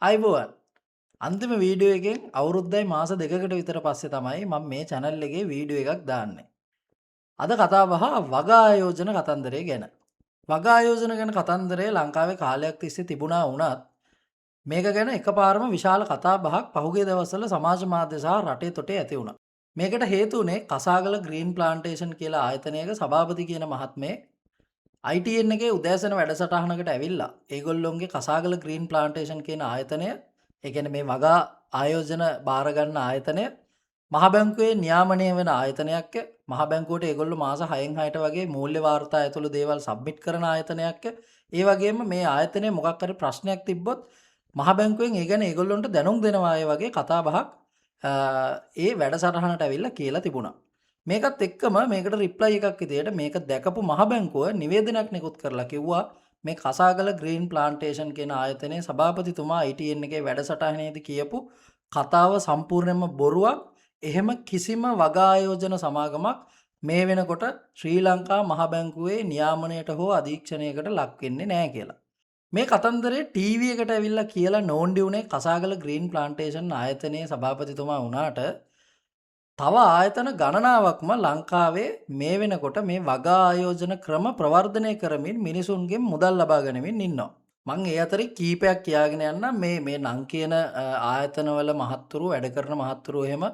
අයිබෝවන් අන්තිම වීඩියෝ එකෙන් අවුරුද්දයි මාස දෙකකට විතර පස්සේ තමයි මම මේ channel එකේ වීඩියෝ එකක් දාන්නේ. අද කතා බහ වගා ආයෝජන කතන්දරය ගැන. වගා ආයෝජන ගැන කතන්දරය ලංකාවේ කාලයක් තිස්සේ තිබුණා වුණත් මේක ගැන එකපාරම විශාල කතා බහක් පහුගිය දවස්වල සමාජ මාධ්‍ය සහ රටේ තොටේ ඇති වුණා. මේකට හේතු උනේ කසාගල ග්‍රීන් ප්ලාන්ටේෂන් කියලා ආයතනයක සභාපති කියන මහත්මයෙක් ITN එකේ උදෑසන වැඩසටහනකට ඇවිල්ලා ඒගොල්ලොන්ගේ කසාගල ග්‍රීන් ප්ලාන්ටේෂන් කියන ආයතනය ඒ කියන්නේ මේ වගා ආයෝජන බාර ගන්න ආයතනය මහ බැංකුවේ නියාමනය වෙන ආයතනයක් මහ බැංකුවට ඒගොල්ලෝ මාස 6න් 6ට වගේ මූල්‍ය වාර්තා ඇතුළු දේවල් සබ්මිට් කරන ආයතනයක් ඒ වගේම මේ ආයතනයේ මොකක් හරි ප්‍රශ්නයක් තිබ්බොත් මහ බැංකුවෙන් ඒ ගැන ඒගොල්ලන්ට දැනුම් දෙනවා වගේ කතා බහක් ඒ වැඩසටහනට ඇවිල්ලා කියලා තිබුණා. මේකත් එක්කම මේකට රිප්ලයි එකක් විදියට මේක දැකපු මහ බැංකුව නිවේදනයක් නිකුත් කරලා කිව්වා මේ කසාගල ග්‍රීන් ප්ලාන්ටේෂන් කියන ආයතනයේ සභාපතිතුමා ITN එකේ වැඩසටහනේදී කියපු කතාව සම්පූර්ණයෙන්ම බොරුවක්. එහෙම කිසිම වගා ආයෝජන සමාගමක් මේ වෙනකොට ශ්‍රී ලංකා මහ බැංකුවේ නියාමනයට හෝ අධීක්ෂණයකට ලක් වෙන්නේ නැහැ කියලා. මේ කතන්දරේ ටීවී එකට ඇවිල්ලා කියලා නෝන්ඩි උනේ කසාගල ග්‍රීන් ප්ලාන්ටේෂන් ආයතනයේ සභාපතිතුමා වුණාට තව ආයතන ගණනාවක්ම ලංකාවේ මේ වෙනකොට මේ වගා ආයෝජන ක්‍රම ප්‍රවර්ධනය කරමින් මිනිසුන්ගෙන් මුදල් ලබා ගනිමින් ඉන්නවා. මං ඒ අතරේ කීපයක් කියාගෙන යන්නම් මේ නම් කියන ආයතනවල මහත්තුරු වැඩ කරන මහත්තුරු එහෙම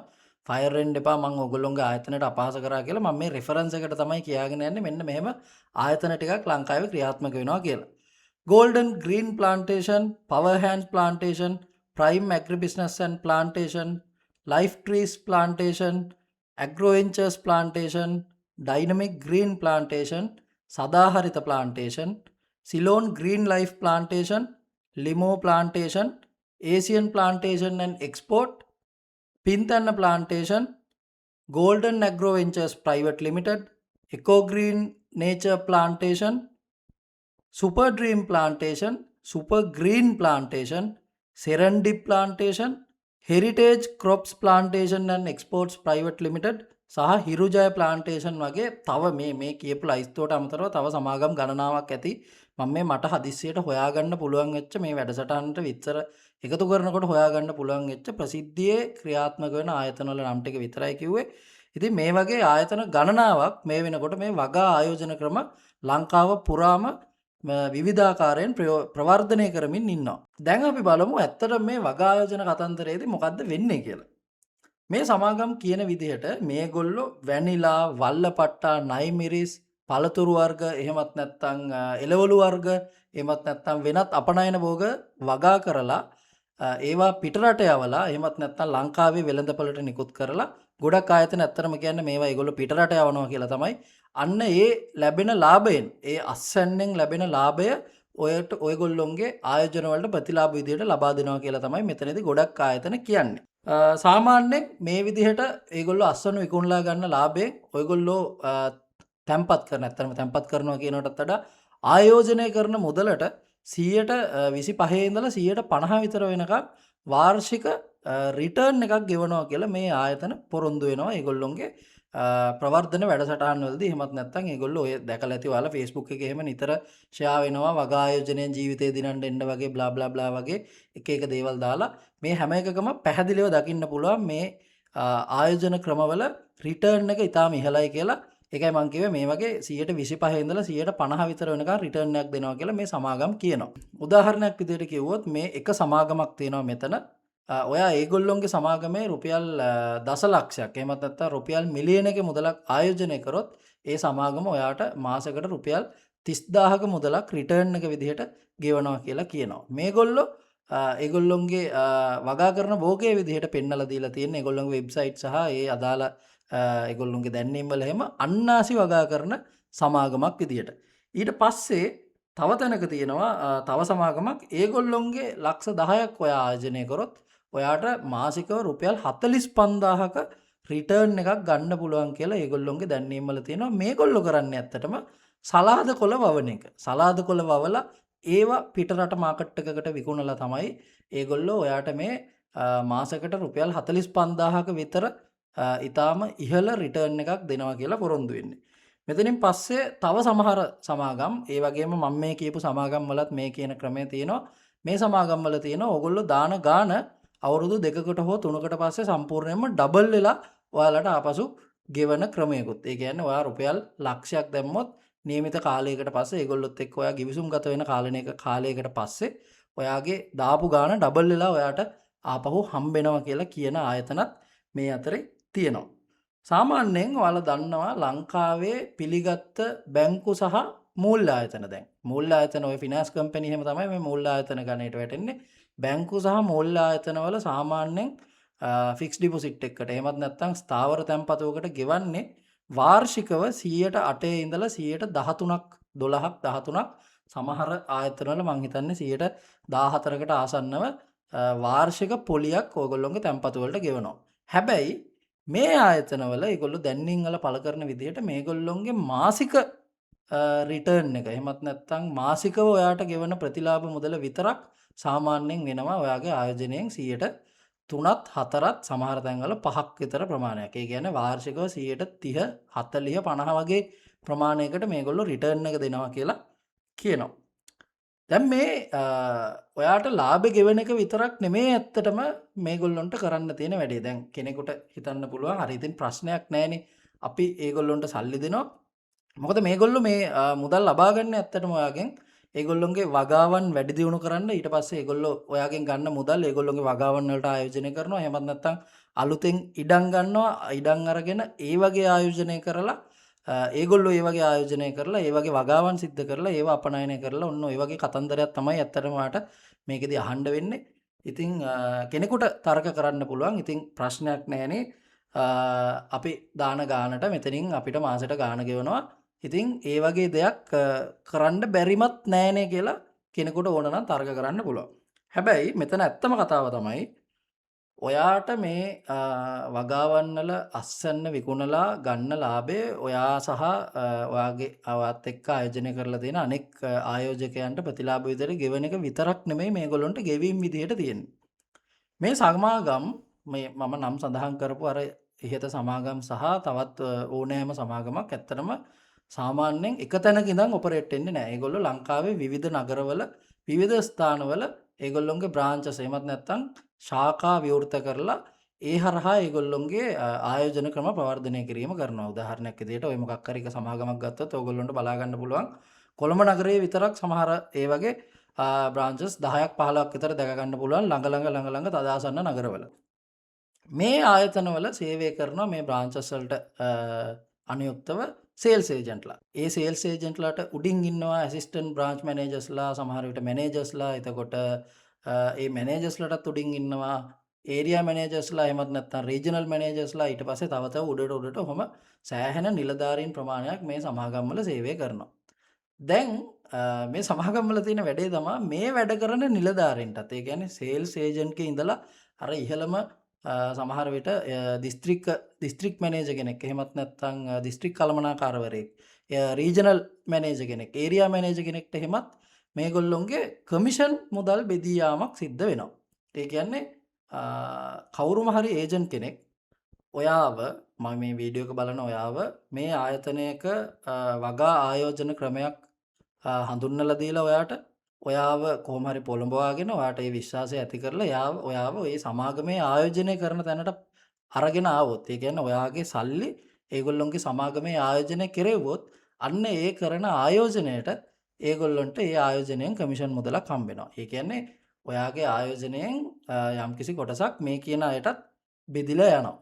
ෆයර් වෙන්න එපා මං ඔයගොල්ලෝගේ ආයතනයට අපහාස කරා කියලා මම මේ රෙෆරන්ස් එකට තමයි කියාගෙන යන්නේ මෙන්න මෙහෙම ආයතන ටිකක් ලංකාවේ ක්‍රියාත්මක වෙනවා කියලා. Golden Green Plantation, Power Hands Plantation, Prime Agribusiness and Plantation, Life Trees Plantation, AgroVentures Plantation, Dynamic Green Plantation, Sadaharita Plantation, Ceylon Green Life Plantation, Limo Plantation, Asian Plantation and Export, Pintana Plantation, Golden AgroVentures Private Limited, Eco Green Nature Plantation, Super Dream Plantation, Super Green Plantation, Serendip Plantation, Heritage Crops Plantation and Exports Private Limited සහ හිරුජය plantation වගේ තව මේ කියපු ලයිස්තුවට අමතරව තව සමාගම් ගණනාවක් ඇති. මම මේ මට හදිස්සියට හොයාගන්න පුළුවන් වෙච්ච මේ වැඩසටහනට විතර එකතු කරනකොට හොයාගන්න පුළුවන් වෙච්ච ප්‍රසිද්ධියේ ක්‍රියාත්මක වෙන ආයතන වල නම් ටික විතරයි කිව්වේ. ඉතින් මේ වගේ ආයතන ගණනාවක් මේ වෙනකොට මේ වගා ආයෝජන ක්‍රම ලංකාව පුරාම විවිධාකාරයෙන් ප්‍රවර්ධනය කරමින් ඉන්නවා. දැන් අපි බලමු ඇත්තට මේ වගා ආයෝජන කතන්දරයේදී මොකද්ද වෙන්නේ කියලා. මේ සමාගම් කියන විදිහට මේගොල්ලෝ වැනිලා, වල්ලපට්ටා, නයිමිරිස්, පළතුරු වර්ග, එහෙමත් නැත්නම් එළවලු වර්ග, එහෙමත් නැත්නම් වෙනත් අපනයන භෝග වගා කරලා ඒවා පිටරට යවලා, එහෙමත් නැත්නම් ලංකාවේ වෙළඳපළට නිකුත් කරලා ගොඩක් ආයතන ඇත්තටම කියන්නේ මේවා ඒගොල්ලෝ පිටරට යවනවා කියලා තමයි. අන්න ඒ ලැබෙන ලාභයෙන්, ඒ අස්වැන්නෙන් ලැබෙන ලාභය ඔයගොල්ලොන්ගේ ආයෝජන වලට ප්‍රතිලාභ විදියට ලබා දෙනවා කියලා තමයි මෙතනදී ගොඩක් ආයතන කියන්නේ. සාමාන්‍යයෙන් මේ විදිහට ඒගොල්ලෝ අස්වැන්න විකුණලා ගන්න ලාභයෙන් ඔයගොල්ලෝ තැම්පත් කරන ඇත්තටම තැම්පත් කරනවා කියනකටත් වඩා ආයෝජනය කරන මුදලට 25 ඉඳලා 50 විතර වෙනකම් වාර්ෂික රිටර්න් එකක් ගෙවනවා කියලා මේ ආයතන පොරොන්දු වෙනවා ඒගොල්ලොන්ගේ ප්‍රවර්ධන වැඩසටහන් වලදී. එහෙමත් නැත්නම් ඒගොල්ලෝ ඔය දැකලා ඇති ඔයාලා Facebook එකේ එහෙම නිතර ෂෙයා වෙනවා වගා ආයෝජනයෙන් ජීවිතේ දිනන්න එන්න වගේ බ්ලා බ්ලා බ්ලා වගේ එක දේවල් දාලා මේ හැම එකකම පැහැදිලිව දකින්න පුළුවන් මේ ආයෝජන ක්‍රමවල රිටර්න් එක ඉතාම ඉහළයි කියලා. ඒකයි මම කිව්වේ මේ වගේ 25 ඉඳලා 50 විතර වෙනකන් රිටර්න් එකක් දෙනවා කියලා මේ සමාගම් කියනවා. උදාහරණයක් විදිහට කිව්වොත් මේ එක සමාගමක් තියෙනවා මෙතන. ඔයා ඒගොල්ලොන්ගේ සමාගමේ රුපියල් දසලක්ෂයක් එහෙමත් නැත්නම් රුපියල් මිලියනක මුදලක් ආයෝජනය කරොත් ඒ සමාගම ඔයාට මාසෙකට රුපියල් 30000ක මුදලක් රිටර්න් එක විදිහට ගෙවනවා කියලා කියනවා. මේගොල්ලෝ ඒගොල්ලොන්ගේ වගා කරන භෝගයේ විදිහට පෙන්වලා දීලා තියෙන ඒගොල්ලොන්ගේ වෙබ්සයිට් සහ ඒ අදාළ ඒගොල්ලොන්ගේ දැන්වීම් වල එහෙම අන්නාසි වගා කරන සමාගමක් විදිහට. ඊට පස්සේ තව තැනක තියෙනවා තව සමාගමක් ඒගොල්ලොන්ගේ ලක්ෂ 10ක් ඔයා ආයෝජනය කරොත් ඔයාට මාසිකව රුපියල් 45000ක රිටර්න් එකක් ගන්න පුළුවන් කියලා ඒගොල්ලොන්ගේ දැන්වීම් වල තියෙනවා. මේගොල්ලෝ කරන්නේ ඇත්තටම සලාද කොළ වවන එක. සලාද කොළ වවලා ඒවා පිටරට මාකට් එකකට විකුණලා තමයි ඒගොල්ලෝ ඔයාට මේ මාසයකට රුපියල් 45000ක විතර ඊටාම ඉහළ රිටර්න් එකක් දෙනවා කියලා පොරොන්දු වෙන්නේ. මෙතනින් පස්සේ තව සමහර සමාගම් ඒ වගේම මම මේ කියපු සමාගම් වලත් මේ කියන ක්‍රමය තියෙනවා. මේ සමාගම්වල තියෙන ඕගොල්ලෝ දාන ගාන අවුරුදු 2කට හෝ 3කට පස්සේ සම්පූර්ණයෙන්ම ඩබල් වෙලා ඔයාලට ආපසු ගෙවන ක්‍රමයකුත්. ඒ කියන්නේ ඔයා රුපියල් ලක්ෂයක් දැම්මොත් නියමිත කාලයකට පස්සේ ඒගොල්ලොත් එක්ක ඔයා ගිවිසුම් ගත වෙන කාලයකට පස්සේ ඔයාගේ දාපු ගාන ඩබල් වෙලා ඔයාට ආපහු හම්බෙනවා කියලා කියන ආයතනත් මේ අතරේ තියෙනවා. සාමාන්‍යයෙන් ඔයාලා දන්නවා ලංකාවේ පිළිගත්ත බැංකු සහ මූල්‍ය ආයතන දැන්. මූල්‍ය ආයතන ඔය ෆිනාන්ස් කම්පැනි එහෙම තමයි මේ මූල්‍ය ආයතන ගණයට වැටෙන්නේ. බැංකු සහ මූල්‍ය ආයතනවල සාමාන්‍යයෙන් ෆික්ස් ඩිපොසිට් එකකට එහෙමත් නැත්නම් ස්ථාවර තැන්පතුවකට ගෙවන්නේ වාර්ෂිකව 8% ඉඳලා 13%ක් 13ක් සමහර ආයතනවල මං හිතන්නේ 14%කට ආසන්නව වාර්ෂික පොලියක් ඕගොල්ලොන්ගේ තැන්පතු වලට ගෙවනවා. හැබැයි මේ ආයතනවල ඒගොල්ලෝ දැන්නින් වල පළ කරන විදිහට මේගොල්ලොන්ගේ මාසික රිටර්න් එක එහෙමත් නැත්නම් මාසිකව ඔයාට ගෙවන ප්‍රතිලාභ මුදල විතරක් සාමාන්‍යයෙන් වෙනවා ඔයාගේ ආයෝජනයෙන් 3ත් 4ත් සමහර තැන්වල 5ක් විතර ප්‍රමාණයක්. ඒ කියන්නේ වාර්ෂිකව 30 40 50 වගේ ප්‍රමාණයකට මේගොල්ලෝ රිටර්න් එක දෙනවා කියලා කියනවා. දැන් මේ ඔයාට ලාභ ගෙවන එක විතරක් නෙමේ ඇත්තටම මේගොල්ලොන්ට කරන්න තියෙන වැඩේ. දැන් කෙනෙකුට හිතන්න පුළුවන් හරි ඉතින් ප්‍රශ්නයක් නැහැනේ. අපි ඒගොල්ලොන්ට සල්ලි දෙනවා. මොකද මේගොල්ලෝ මේ මුදල් ලබා ගන්න ඇත්තටම ඔයාගෙන් ඒගොල්ලොන්ගේ වගාවන් වැඩි දියුණු කරන්න ඊට පස්සේ ඒගොල්ලෝ ඔයාගෙන් ගන්න මුදල් ඒගොල්ලොන්ගේ වගාවන් වලට ආයෝජනය කරනවා. එහෙමත් නැත්නම් අලුතෙන් ඉඩම් ගන්නවා. ඉඩම් අරගෙන ඒ වගේ ආයෝජනය කරලා ඒගොල්ලෝ ඒ වගේ ආයෝජනය කරලා ඒ වගේ වගාවන් සිද්ධ කරලා ඒව අපනයනය කරලා ඔන්න ඔය වගේ කතන්දරයක් තමයි ඇත්තටම වාට මේකෙදි අහන්න වෙන්නේ. ඉතින් කෙනෙකුට තර්ක කරන්න පුළුවන්. ඉතින් ප්‍රශ්නයක් නැහැනේ. අපි දාන ගානට මෙතනින් අපිට මාසෙට ගාන ගෙවනවා. ඉතින් ඒ වගේ දෙයක් කරන්න බැරිමත් නෑනේ කියලා කෙනෙකුට ඕන නම් තර්ක කරන්න පුළුවන්. හැබැයි මෙතන ඇත්තම කතාව තමයි ඔයාට මේ වගාවන් වල අස්සන්න විකුණලා ගන්න ලාභය ඔයා සහ ඔයාගේ අවත් එක්ක ආයෝජනය කරලා තියෙන අනෙක් ආයෝජකයන්ට ප්‍රතිලාභ විදිහට ගෙවන එක විතරක් නෙමෙයි මේගොල්ලොන්ට ගෙවීම් විදිහට තියෙන්නේ. මේ සමාගම් මේ මම නම් සඳහන් කරපු අර ඉහත සමාගම් සහ තවත් ඕනෑම සමාගමක් ඇත්තටම සාමාන්‍යයෙන් එක තැනක ඉඳන් ඔපරේට් වෙන්නේ නැහැ. ඒගොල්ලෝ ලංකාවේ විවිධ නගරවල විවිධ ස්ථානවල ඒගොල්ලොන්ගේ බ්‍රාන්චස් එහෙමත් නැත්නම් ශාඛා විවෘත කරලා ඒ හරහා ඒගොල්ලොන්ගේ ආයෝජන ක්‍රම ප්‍රවර්ධනය කිරීම කරනවා. උදාහරණයක් විදිහට ඔය මොකක් හරි එක සමාගමක් ගත්තොත් ඕගොල්ලොන්ට බලා ගන්න පුළුවන් කොළඹ නගරයේ විතරක් සමහර ඒ වගේ බ්‍රාන්චස් 10ක් 15ක් විතර දැක ගන්න පුළුවන් ළඟ තදාසන්න නගරවල. මේ ආයතනවල සේවය කරනවා මේ බ්‍රාන්චස් වලට අනුයුක්තව සේල්ස් ඒජන්ට්ලා. ඒ සේල්ස් ඒජන්ට්ලාට උඩින් ඉන්නවා ඇසිස්ටන්ට් බ්‍රාන්ච් මැනේජර්ස්ලා, සමහර විට මැනේජර්ස්ලා. එතකොට ඒ මැනේජර්ස්ලාටත් උඩින් ඉන්නවා ඒරියා මැනේජර්ස්ලා, එහෙමත් නැත්නම් රීජනල් මැනේජර්ස්ලා. ඊට පස්සේ තව උඩට ඔහොම සෑහෙන නිලධාරීන් ප්‍රමාණයක් මේ සමාගම්වල සේවය කරනවා. දැන් මේ සමාගම්වල තියෙන වැඩේ තමයි මේ වැඩ කරන නිලධාරීන්ටත්, ඒ කියන්නේ සේල්ස් ඒජන්ට්ගේ ඉඳලා අර ඉහළම සමහර විට දිස්ත්‍රික් මැනේජර් කෙනෙක්, එහෙමත් නැත්නම් දිස්ත්‍රික් කළමනාකාරවරයෙක්, රීජනල් මැනේජර් කෙනෙක්, ඒරියා මැනේජර් කෙනෙක්ට එහෙමත් මේගොල්ලොන්ගේ කමිෂන් මුදල් බෙදී යාමක් සිද්ධ වෙනවා. ඒ කියන්නේ කවුරුම හරි ඒජන්ට් කෙනෙක් ඔයාව, මම මේ වීඩියෝ එක බලන ඔයාව මේ ආයතනයක වගා ආයෝජන ක්‍රමයක් හඳුන්වලා දීලා ඔයාව කොහොම හරි පොළඹවාගෙන ඔයාට ඒ විශ්වාසය ඇති කරලා ඔයාව ඒ සමාගමේ ආයෝජනය කරන තැනට අරගෙන ආවොත්, ඒ කියන්නේ ඔයාගේ සල්ලි ඒගොල්ලොන්ගේ සමාගමේ ආයෝජනය කෙරෙව්වොත්, අන්න ඒ කරන ආයෝජනයට ඒගොල්ලොන්ට ඒ ආයෝජනයෙන් කමිෂන් මුදලක් හම්බ වෙනවා. ඒ කියන්නේ ඔයාගේ ආයෝජනයෙන් යම්කිසි කොටසක් මේ කියන අයටත් බෙදිලා යනවා.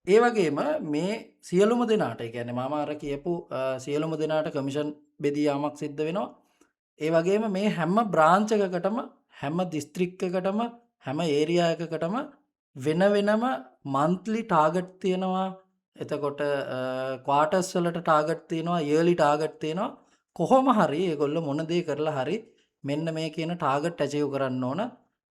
ඒ වගේම මේ සියලුම දෙනාට, ඒ කියන්නේ මම අර කියපු සියලුම දෙනාට කමිෂන් බෙදී යාමක් සිද්ධ වෙනවා. ඒ වගේම මේ හැම බ්‍රාන්ච් එකකටම, හැම දිස්ත්‍රික් එකකටම, හැම ඒරියා එකකටම වෙන වෙනම මන්ත්ලි ටාගට් තියෙනවා. එතකොට ක්වාටර්ස් වලට ටාගට් තියෙනවා, ඉයර්ලි ටාගට් තියෙනවා. කොහොම හරි ඒගොල්ලෝ මොන දේ කරලා හරි මෙන්න මේ කියන ටාගට් ඇචීව් කරන්න ඕන.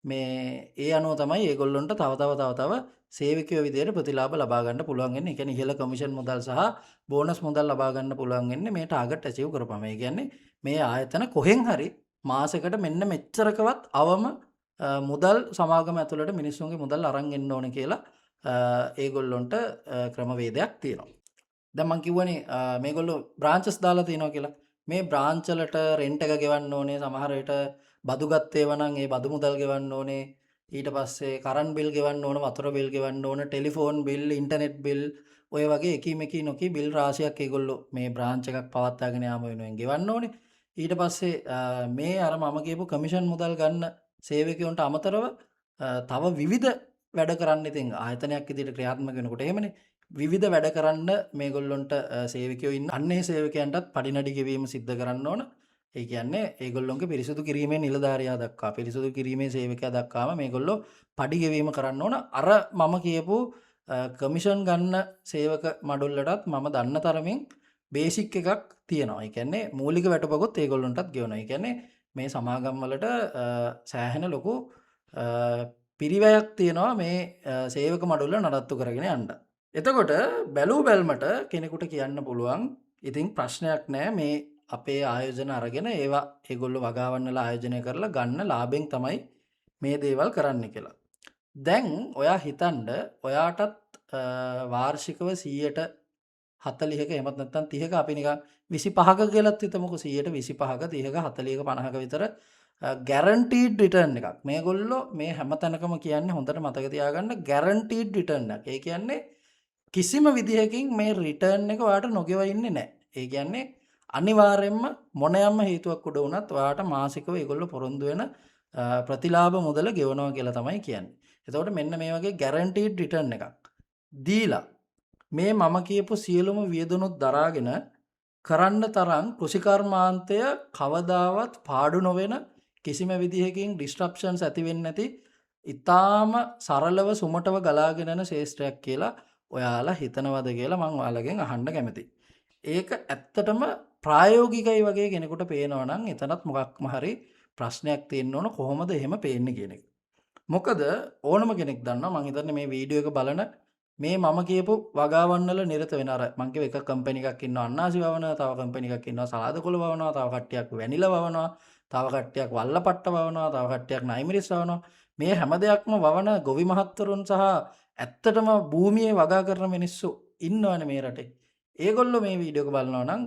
මේ ඒ අනුව තමයි ඒගොල්ලොන්ට තව සේවකයෝ විදියට ප්‍රතිලාභ ලබා ගන්න පුළුවන් වෙන්නේ. ඒ කියන්නේ ඉහළ කමිෂන් මුදල් සහ බෝනස් මුදල් ලබා ගන්න පුළුවන් වෙන්නේ මේ ටාගට් ඇචීව් කරපම. ඒ කියන්නේ මේ ආයතන කොහෙන් හරි මාසෙකට මෙන්න මෙච්චරකවත් අවම මුදල් සමාගම ඇතුළට මිනිස්සුන්ගේ මුදල් අරන් එන්න ඕනේ කියලා ඒගොල්ලොන්ට ක්‍රමවේදයක් තියෙනවා. දැන් මම කිව්වනේ මේගොල්ලෝ බ්‍රාන්චස් දාලා තියෙනවා කියලා. මේ බ්‍රාන්ච් වලට රෙන්ට් එක ගෙවන්න ඕනේ. සමහර විට බදු ගත්තේ වනම් ඒ බදු මුදල් ගෙවන්න ඕනේ. ඊට පස්සේ කරන්ට් බිල් ගෙවන්න ඕන, වතුර බිල් ගෙවන්න ඕන, ටෙලිෆෝන් බිල්, ඉන්ටර්නෙට් බිල් ඔය වගේ එකින් නොකී බිල් රාශියක් ඒගොල්ලෝ මේ බ්‍රාන්ච් එකක් පවත්වාගෙන යාම වෙනුවෙන් ගෙවන්න ඕනේ. ඊට පස්සේ මේ අර මම කියපු කමිෂන් මුදල් ගන්න සේවකයන්ට අමතරව තව විවිධ වැඩ කරන්න ඉතින් ආයතනයක් විදිහට ක්‍රියාත්මක වෙනකොට එහෙමනේ විවිධ වැඩ කරන්න මේගොල්ලොන්ට සේවකයෝ ඉන්න. අන්න ඒ සේවකයන්ටත් පඩිනඩි ගෙවීම සිද්ධ කරන්න ඕන. ඒ කියන්නේ ඒගොල්ලොන්ගේ පිරිසුදු කිරීමේ නිලධාරියා දක්වා පිරිසුදු කිරීමේ සේවකයා දක්වාම මේගොල්ලෝ පඩි ගෙවීම කරන්න ඕන. අර මම කියපු කමිෂන් ගන්න සේවක මඩුල්ලටත් මම දන්න තරමින් බේසික් එකක් තියෙනවා. ඒ කියන්නේ මූලික වැටුපකුත් ඒගොල්ලොන්ටත් ගෙවනවා. ඒ කියන්නේ මේ සමාගම් වලට සෑහෙන ලොකු පිරිවැයක් තියෙනවා මේ සේවක මඩුල්ල නඩත්තු කරගෙන යන්න. එතකොට බැලූ බැල්මට කෙනෙකුට කියන්න පුළුවන් ඉතින් ප්‍රශ්නයක් නෑ මේ අපේ ආයෝජන අරගෙන ඒවා ඒගොල්ලෝ වගාවන්නලා ආයෝජනය කරලා ගන්න ලාභෙන් තමයි මේ දේවල් කරන්න කියලා. දැන් ඔයා හිතන්න ඔයාටත් වාර්ෂිකව 140ක එහෙමත් නැත්නම් 30ක අපි නිකන් 25ක කියලාත් හිතමුකෝ 125ක 30ක 40ක 50ක විතර ගැරන්ටීඩ් රිටර්න් එකක්. මේගොල්ලෝ මේ හැම තැනකම කියන්නේ හොඳට මතක තියාගන්න ගැරන්ටීඩ් රිටර්න් එකක්. ඒ කියන්නේ කිසිම විදිහකින් මේ රිටර්න් එක ඔයාට නොගෙව ඉන්නේ නැහැ. ඒ කියන්නේ අනිවාර්යයෙන්ම මොනෑම හේතුවක් උඩ වුණත් ඔයාට මාසිකව ඒගොල්ලෝ පොරොන්දු වෙන ප්‍රතිලාභ මුදල ගෙවනවා කියලා තමයි කියන්නේ. එතකොට මෙන්න මේ වගේ ගැරන්ටීඩ් රිටර්න් එකක් දීලා මේ මම කියපු සියලුම වියදමුත් දරාගෙන කරන්න තරම් කෘෂිකර්මාන්තය කවදාවත් පාඩු නොවන කිසිම විදිහකින් ඩිස්ට්‍රප්ෂන්ස් ඇති වෙන්නේ නැති ඊටාම සරලව සුමටව ගලාගෙන යන ශේෂ්ත්‍රයක් කියලා ඔයාලා හිතනවද කියලා මම ඔයාලගෙන් අහන්න කැමතියි. ඒක ඇත්තටම ප්‍රායෝගිකයි වගේ කෙනෙකුට පේනවා නම් එතනත් මොකක්ම හරි ප්‍රශ්නයක් තියෙන්න ඕන කොහොමද එහෙම පේන්නේ කියන එක. මොකද ඕනම කෙනෙක් දන්නවා මම හිතන්නේ මේ වීඩියෝ එක බලන මේ මම කියපු වගාවන් වල නිරත වෙන අර මම කියව එක කම්පැනි එකක් ඉන්නවා අන්නාසි වවනවා, තව කම්පැනි එකක් ඉන්නවා සලාද කොළ වවනවා, තව කට්ටියක් වැනිලා වවනවා, තව කට්ටියක් වල්ලපට්ට වවනවා, තව කට්ටියක් නයිමිරිස් වවනවා. මේ හැම දෙයක්ම වවන ගොවි මහත්වරුන් සහ ඇත්තටම භූමියේ වගා කරන මිනිස්සු ඉන්නවනේ මේ රටේ. ඒගොල්ලෝ මේ වීඩියෝ එක බලනවා නම්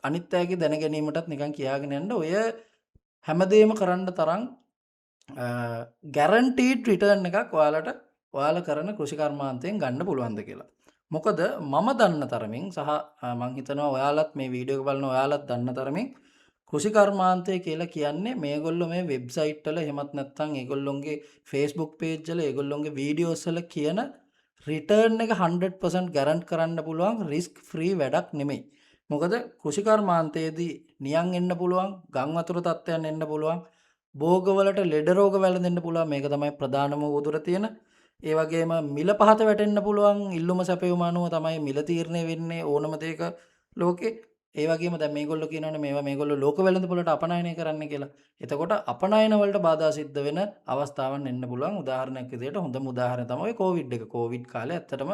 අනිත් අයගේ දැන ගැනීමටත් නිකන් කියාගෙන යන්න ඔය හැමදේම කරන්න තරම් ගැරන්ටීඩ් රිටර්න් එකක් ඔයාලා කරන කෘෂිකර්මාන්තයෙන් ගන්න පුළුවන්ද කියලා. මොකද මම දන්න තරමින් සහ මම හිතනවා ඔයාලත් මේ වීඩියෝ එක බලන ඔයාලත් දන්න තරමින් කෘෂිකර්මාන්තය කියලා කියන්නේ මේගොල්ලෝ මේ වෙබ්සයිට් වල එහෙමත් නැත්නම් ඒගොල්ලොන්ගේ Facebook page වල ඒගොල්ලොන්ගේ වීඩියෝස් වල කියන රිටර්න් එක 100% ගැරන්ට් කරන්න පුළුවන් රිස්ක් ෆ්‍රී වැඩක් නෙමෙයි. මොකද කෘෂිකර්මාන්තයේදී නියන් එන්න පුළුවන්, ගම් වතුර තත්ත්වයන් එන්න පුළුවන්, භෝගවලට ලෙඩ රෝග වැළඳෙන්න පුළුවන්. මේක තමයි ප්‍රධානම උදුර තියෙන. ඒ වගේම මිල පහත වැටෙන්න පුළුවන්. ඉල්ලුම සැපයුම අනුව තමයි මිල තීරණය වෙන්නේ ඕනම දෙයක ලෝකේ. ඒ වගේම දැන් මේගොල්ලෝ කියනවනේ මේවා මේගොල්ලෝ ලෝක වෙළඳපොළට අපනයනය කරන්න කියලා. එතකොට අපනයන වලට බාධා සිද්ධ වෙන අවස්ථාවන් එන්න පුළුවන්. උදාහරණයක් විදිහට හොඳම උදාහරණය තමයි කොවිඩ් එක. කොවිඩ් කාලේ ඇත්තටම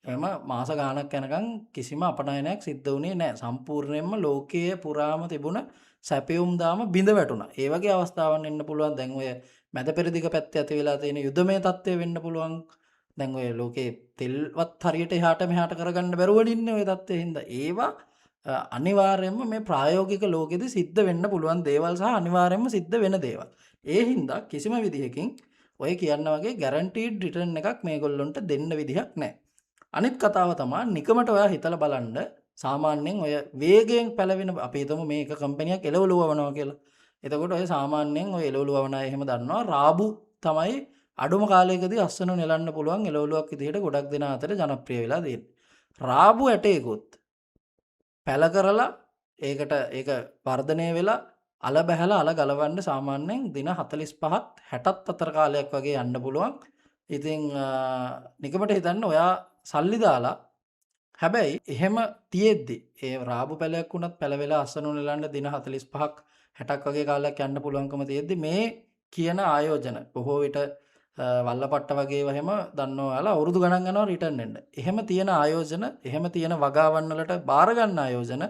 එහෙම මාස ගාණක් යනකම් කිසිම අපනයනයක් සිද්ධ වුණේ නැහැ. සම්පූර්ණයෙන්ම ලෝකයේ පුරාම තිබුණ සැපයුම් දාම බිඳ වැටුණා. ඒ වගේ අවස්ථාවන් එන්න පුළුවන්. දැන් ඔය මැද පෙරදිග පැත්තේ ඇති වෙලා තියෙන යුදමය තත්ත්වය වෙන්න පුළුවන්. දැන් ඔය ලෝකේ තෙල්වත් හරියට එහාට මෙහාට කරගන්න බැරුව ඉන්නේ ඔය තත්ත්වෙ හින්දා. ඒවා අනිවාර්යයෙන්ම මේ ප්‍රායෝගික ලෝකෙදි සිද්ධ වෙන්න පුළුවන් දේවල් සහ අනිවාර්යයෙන්ම සිද්ධ වෙන දේවල්. ඒ හින්දා කිසිම විදිහකින් ඔය කියන වගේ ගැරන්ටීඩ් රිටර්න් එකක් මේගොල්ලොන්ට දෙන්න විදිහක් නැහැ. අනිත් කතාව තමයි නිකමට ඔයා හිතලා බලන්න සාමාන්‍යයෙන් ඔය වේගයෙන් පැලවෙන අපි හිතමු මේ එක කම්පැනියක් එළවලු වවනවා කියලා. එතකොට ඔය සාමාන්‍යයෙන් ඔය එළවලු වවන අය එහෙම දන්නවා රාබු තමයි අඩුම කාලයකදී අස්සනු නෙලන්න පුළුවන් එළවලුවක් විදිහට ගොඩක් දෙනා අතර ජනප්‍රිය වෙලා තියෙන්නේ. රාබු ඇටයකුත් පැල කරලා ඒක වර්ධනය වෙලා අල බැහැලා අල ගලවන්න සාමාන්‍යයෙන් දින 45ත් 60ත් අතර කාලයක් වගේ යන්න පුළුවන්. ඉතින් නිකමට හිතන්න ඔයා සල්ලි දාලා හැබැයි එහෙම තියෙද්දි ඒ රාබු පැලයක් වුණත් පැල වෙලා අස්සනු නෙලන්න දින 45ක් 60ක් වගේ කාලයක් යන්න පුළුවන්කම තියෙද්දි මේ කියන ආයෝජන බොහෝ විට වල්ලපට්ට වගේ ඒවා එහෙම දන්නවා ඔයාලා අවුරුදු ගණන් යනවා රිටර්න් එන්න. එහෙම තියෙන ආයෝජන, එහෙම තියෙන වගාවන් වලට බාර ගන්න ආයෝජන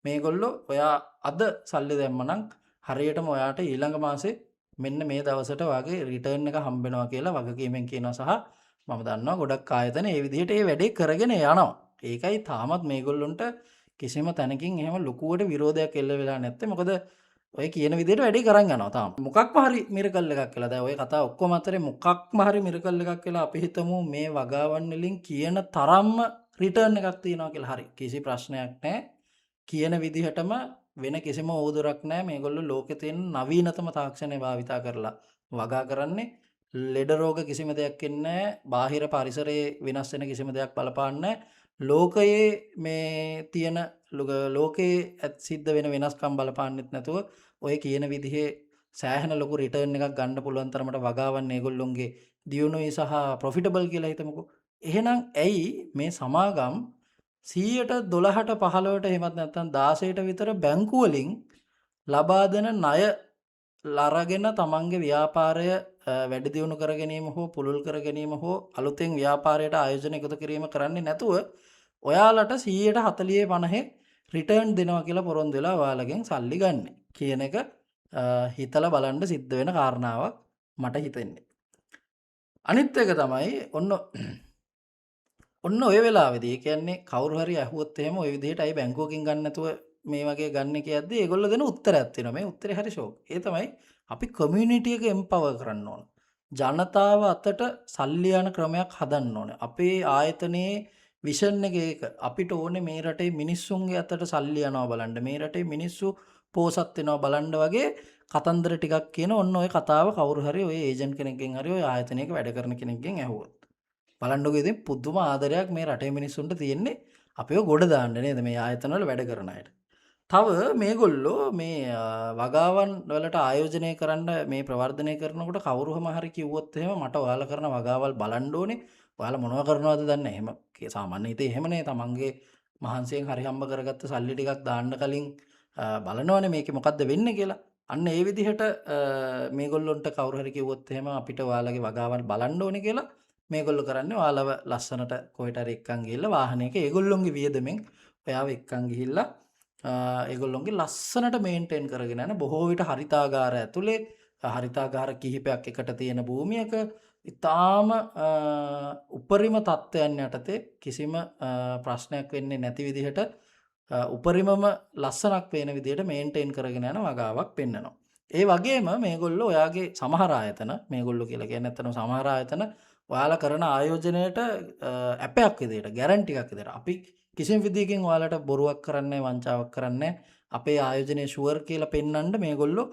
මේගොල්ලෝ ඔයා අද සල්ලි දැම්මනම් හරියටම ඔයාට ඊළඟ මාසේ මෙන්න මේ දවසට වගේ රිටර්න් එක හම්බ වෙනවා කියලා වගකීමෙන් කියනවා සහ මම දන්නවා ගොඩක් ආයතන ඒ විදිහට මේ වැඩේ කරගෙන යනවා. ඒකයි තාමත් මේගොල්ලොන්ට කිසිම තැනකින් එහෙම ලොකුවට විරෝධයක් එල්ල වෙලා නැත්තේ. මොකද ඔය කියන විදිහට වැඩේ කරන් යනවා තාම. මොකක්ම හරි මිරකල් එකක් කියලා. දැන් ඔය කතා ඔක්කොම අතරේ මොකක්ම හරි මිරකල් එකක් කියලා අපි හිතමු මේ වගාවන් වලින් කියන තරම්ම රිටර්න් එකක් තියෙනවා කියලා. හරි. කිසි ප්‍රශ්නයක් නැහැ. කියන විදිහටම වෙන කිසිම ඕදුරක් නැහැ. මේගොල්ලෝ ලෝකේ තියෙන නවීනතම තාක්ෂණය භාවිතා කරලා වගා කරන්නේ. ලෙඩ රෝග කිසිම දෙයක් එන්නේ නැහැ. බාහිර පරිසරයේ වෙනස් වෙන කිසිම දෙයක් බලපාන්නේ නැහැ. ලෝකයේ මේ තියෙන ලෝකයේ සිද්ධ වෙන වෙනස්කම් බලපාන්නෙත් නැතුව ඔය කියන විදිහේ සෑහෙන ලොකු රිටර්න් එකක් ගන්න පුළුවන් තරමට වගාවන් ඒගොල්ලොන්ගේ දියුණුවයි සහ ප්‍රොෆිටබල් කියලා හිතමුකෝ. එහෙනම් ඇයි මේ සමාගම් 12ට 15ට එහෙමත් නැත්නම් 16ට විතර බැංකු වලින් ලබා දෙන ණය අරගෙන තමන්ගේ ව්‍යාපාරය වැඩි දියුණු කර ගැනීම හෝ පුළුල් කර ගැනීම හෝ අලුතෙන් ව්‍යාපාරයට ආයෝජන එකතු කිරීම කරන්නේ නැතුව ඔයාලට 140 50 රිටර්න් දෙනවා කියලා පොරොන්දු වෙලා ඔයාලගෙන් සල්ලි ගන්න කියන එක හිතලා බලන්න සිද්ධ වෙන කාරණාවක් මට හිතෙන්නේ. අනිත් එක තමයි ඔන්න ඔය වෙලාවේදී ඒ කියන්නේ කවුරු හරි ඇහුවොත් එහෙම ඔය විදිහට අය බැංකුවකින් ගන්න නැතුව මේ වගේ ගන්න කියද්දී ඒගොල්ලෝ දෙන උත්තරයක් තියෙනවා. මේ උත්තරේ හරි ෂෝක්. ඒ තමයි අපි කමියුනිටි එක එම්පවර් කරන්න ඕන. ජනතාව අතට සල්ලි යන ක්‍රමයක් හදන්න ඕනේ. අපේ ආයතනයේ විෂන් එක ඒක. අපිට ඕනේ මේ රටේ මිනිස්සුන්ගේ අතට සල්ලි යනවා බලන්න. මේ රටේ මිනිස්සු පෝසත් වෙනවා බලන්න වගේ කතන්දර ටිකක් කියන ඔන්න ඔය කතාව කවුරු හරි ඔය ඒජන්ට් කෙනෙක්ගෙන් හරි ඔය ආයතනයක වැඩ කරන කෙනෙක්ගෙන් ඇහුවොත්. බලන්නකෝ ඉතින් පුදුම ආදරයක් මේ රටේ මිනිස්සුන්ට තියෙන්නේ අපිව ගොඩ දාන්න නේද මේ ආයතන වල වැඩ කරන අයට. තව මේගොල්ලෝ මේ වගාවන් වලට ආයෝජනය කරන්න මේ ප්‍රවර්ධනය කරනකොට කවුරුහම හරි කිව්වොත් එහෙම මට ඔයාලා කරන වගාවල් බලන්න ඕනේ. ඔයාලා මොනව කරනවද දන්නේ එහෙම සාමාන්‍ය ඉතින් එහෙමනේ තමන්ගේ මහන්සියෙන් හරි හම්බ කරගත්ත සල්ලි ටිකක් දාන්න කලින් බලනවනේ මේකේ මොකද්ද වෙන්නේ කියලා. අන්න ඒ විදිහට මේගොල්ලොන්ට කවුරු හරි කිව්වොත් එහෙම අපිට ඔයාලගේ වගාවල් බලන්න ඕනේ කියලා මේගොල්ලෝ කරන්නේ ඔයාලව ලස්සනට කොහෙට හරි එක්කන් ගිහිල්ලා වාහනයක ඒගොල්ලොන්ගේ වියදමෙන් ඔයාව එක්කන් ගිහිල්ලා ඒගොල්ලොන්ගේ ලස්සනට මේන්ටේන් කරගෙන යන බොහෝ විට හරිතාගාර ඇතුලේ හරිතාගාර කිහිපයක් එකට තියෙන භූමියක ඉතාම උපරිම තත්ත්වයන් යටතේ කිසිම ප්‍රශ්නයක් වෙන්නේ නැති විදිහට උපරිමම ලස්සනක් පේන විදිහට මේන්ටේන් කරගෙන යන වගාවක් පෙන්වනවා. ඒ වගේම මේගොල්ලෝ ඔයාගේ සමහර ආයතන මේගොල්ලෝ කියලා කියන්නේ නැත්නම් සමහර ආයතන ඔයාලා කරන ආයෝජනයට ඇපයක් විදිහට ගැරන්ටි එකක් විදිහට අපි කිසිම විදිහකින් ඔයාලට බොරුවක් කරන්නේ වංචාවක් කරන්නේ අපේ ආයෝජනයේ ෂුවර් කියලා පෙන්වන්න මේගොල්ලෝ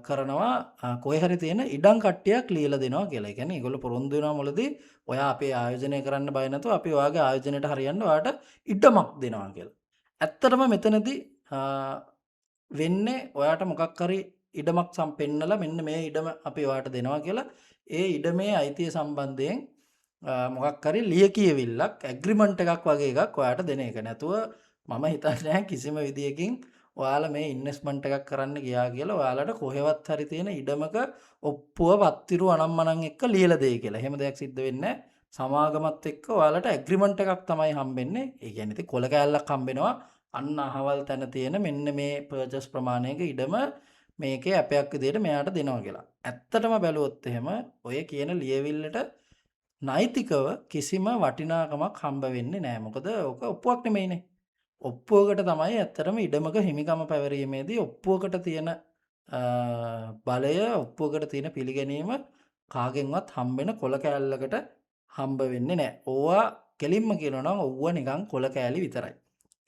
කරනවා කොහේ හරි තියෙන ඉඩම් කට්ටියක් ලියලා දෙනවා කියලා. ඒ කියන්නේ ඒගොල්ලෝ පොරොන්දු වෙනවා මුලදී ඔයා අපේ ආයෝජනය කරන්න බය නැතුව අපි ඔයාගේ ආයෝජනයට හරියන්න ඔයාට ඉඩමක් දෙනවා කියලා. ඇත්තටම මෙතනදී වෙන්නේ ඔයාට මොකක් හරි ඉඩමක් පෙන්නලා මෙන්න මේ ඉඩම අපි ඔයාට දෙනවා කියලා ඒ ඉඩමේ අයිතිය සම්බන්ධයෙන් මොකක් හරි ලියකියවිල්ලක් ඇග්‍රීමන්ට් එකක් වගේ එකක් ඔයාට දෙන එක. නැතුව මම හිතන්නේ නැහැ කිසිම විදියකින් ඔයාලා මේ ඉන්වෙස්ට්මන්ට් එකක් කරන්න ගියා කියලා ඔයාලට කොහෙවත් හරි තියෙන ඉඩමක ඔප්පුව පත්තිරු අනම්මනම් එක්ක ලියලා දෙයි කියලා. එහෙම දෙයක් සිද්ධ වෙන්නේ නැහැ. සමාගමත් එක්ක ඔයාලට ඇග්‍රීමන්ට් එකක් තමයි හම්බෙන්නේ. ඒ කියන්නේ ඉතින් කොල කෑල්ලක් හම්බෙනවා. අන්න අහවල් තැන තියෙන මෙන්න මේ පර්චේස් ප්‍රමාණයක ඉඩම මේකේ ඇපයක් විදිහට මෙයාට දෙනවා කියලා. ඇත්තටම බැලුවොත් එහෙම ඔය කියන ලියවිල්ලට නෛතිකව කිසිම වටිනාකමක් හම්බ වෙන්නේ නැහැ. මොකද ඔක ඔප්පුවක් නෙමෙයිනේ. ඔප්පුවකට තමයි ඇත්තටම ඉඩමක හිමිකම පැවරීමේදී ඔප්පුවකට තියෙන බලය ඔප්පුවකට තියෙන පිළිගැනීම කාගෙන්වත් හම්බෙන කොල කෑල්ලකට හම්බ වෙන්නේ නැහැ. ඕවා කෙලින්ම කියනවා නම් ඕවා නිකන් කොල කෑලි විතරයි.